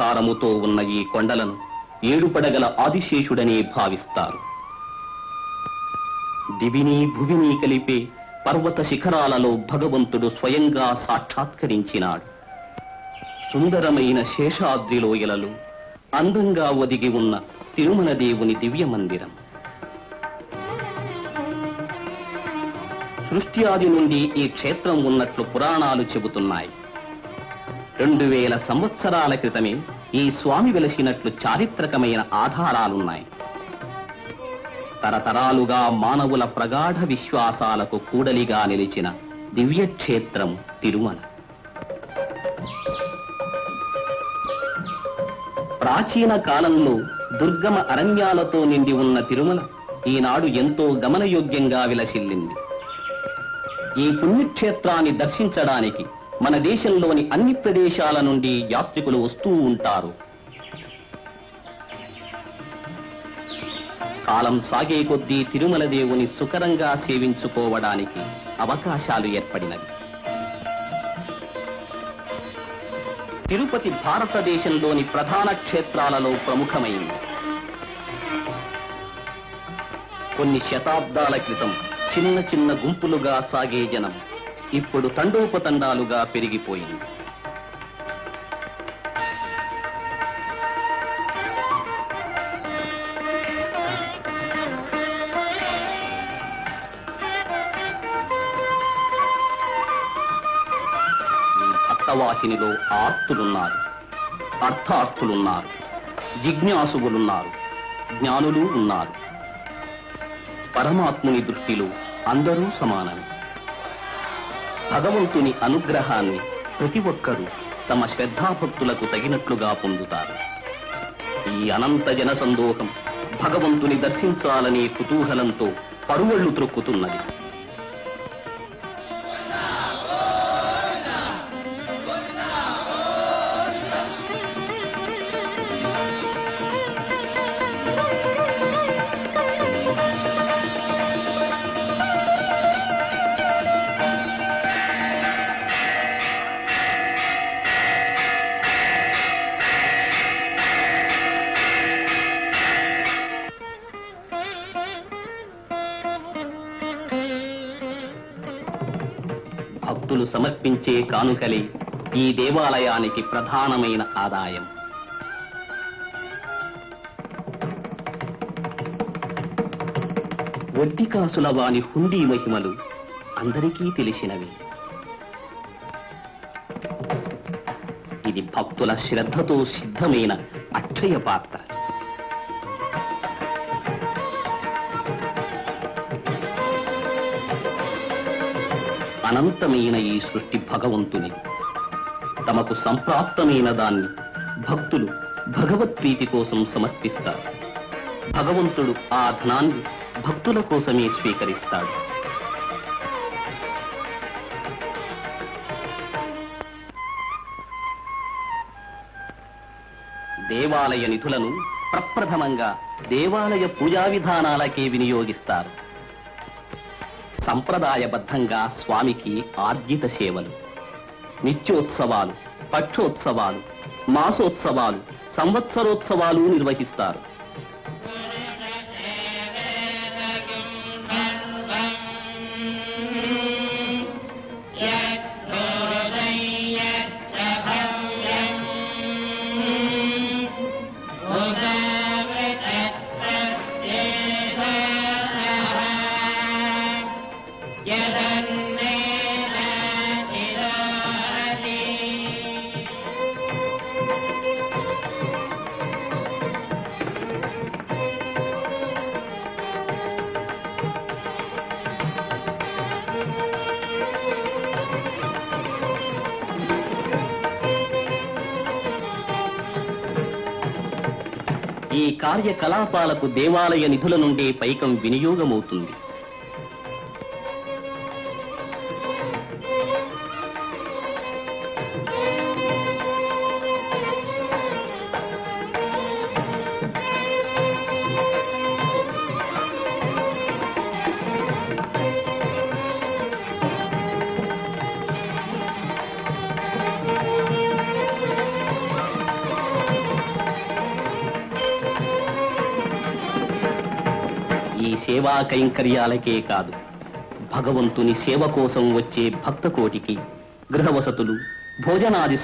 కారముతో ఉన్న ఈ కొండలను ఏడుపడగల ఆదిశేషుడనే భావిస్తారు. దివిని భువిని కలిపే పర్వత శిఖరాలలో భగవంతుడు స్వయంగా సాక్షాత్కరించినాడు. సుందరమైన శేషాద్రి లోయలలో అందంగా ఒదిగి ఉన్న తిరుమల దేవుని దివ్య మందిరం. సృష్టి ఆది నుండి ఈ క్షేత్రం ఉన్నట్లు పురాణాలు చెబుతున్నాయి. 2000 సంవత్సరాల క్రితమే ఈ స్వామి వెలసినట్లు చారిత్రకమైన ఆధారాలున్నాయి. తరతరాలుగా మానవుల ప్రగాఢ విశ్వాసాలకు కూడలిగా నిలిచిన దివ్యక్షేత్రం తిరుమల. ప్రాచీన కాలంలో దుర్గమ అరణ్యాలతో నిండి ఉన్న తిరుమల ఈనాడు ఎంతో గమనయోగ్యంగా విలసిల్లింది. ఈ పుణ్యక్షేత్రాన్ని దర్శించడానికి మన దేశంలోని అన్ని ప్రదేశాల నుండి యాత్రికులు వస్తూ ఉంటారు. కాలం సాగే కొద్దీ తిరుమల దేవుని సుకరంగా సేవించుకోవడానికి అవకాశాలు ఏర్పడినవి. తిరుపతి భారతదేశంలోని ప్రధాన క్షేత్రాలలో ప్రముఖమైంది. కొన్ని శతాబ్దాల క్రితం చిన్న చిన్న గుంపులుగా సాగే జనం ఇప్పుడు తండోపతండాలుగా పెరిగిపోయింది. ఈ భక్తవాహినిలో ఆర్తులున్నారు, అర్థార్థులున్నారు, జిజ్ఞాసువులున్నారు, జ్ఞానులు ఉన్నారు. పరమాత్ముని దృష్టిలో అందరూ సమానమే. భగవంతుని అనుగ్రహాన్ని ప్రతి ఒక్కరూ తమ శ్రద్ధాభక్తులకు తగినట్లుగా పొందుతారు. ఈ అనంత జనసందోహం భగవంతుని దర్శించాలనే కుతూహలంతో పరువళ్లు త్రొక్కుతున్నది. భక్తులు సమర్పించే కానుకలే ఈ దేవాలయానికి ప్రధానమైన ఆదాయం. వడ్డీ కాసుల వాని హుండీ మహిమలు అందరికీ తెలిసినవి. ఇది భక్తుల శ్రద్ధతో సిద్ధమైన అక్షయ పాత్ర. అనంతమైన ఈ సృష్టి భగవంతుని. తమకు సంప్రాప్తమైన దాన్ని భక్తులు భగవత్ప్రీతి కోసం సమర్పిస్తారు. భగవంతుడు ఆ ధనాన్ని భక్తుల కోసమే స్వీకరిస్తాడు. దేవాలయ నిధులను ప్రప్రథమంగా దేవాలయ పూజా విధానాలకే వినియోగిస్తారు. సంప్రదాయబద్ధంగా స్వామికి ఆర్జిత సేవలు, నిత్యోత్సవాలు, పక్షోత్సవాలు, మాసోత్సవాలు, సంవత్సరోత్సవాలు నిర్వహిస్తారు. ఈ కార్యకలాపాలకు దేవాలయ నిధుల నుండి పైకం వినియోగమవుతుంది. ఈ సేవా కైంకర్యాలకే కాదు, భగవంతుని సేవ కోసం వచ్చే భక్త కోటికి గృహవసతులు, భోజనాది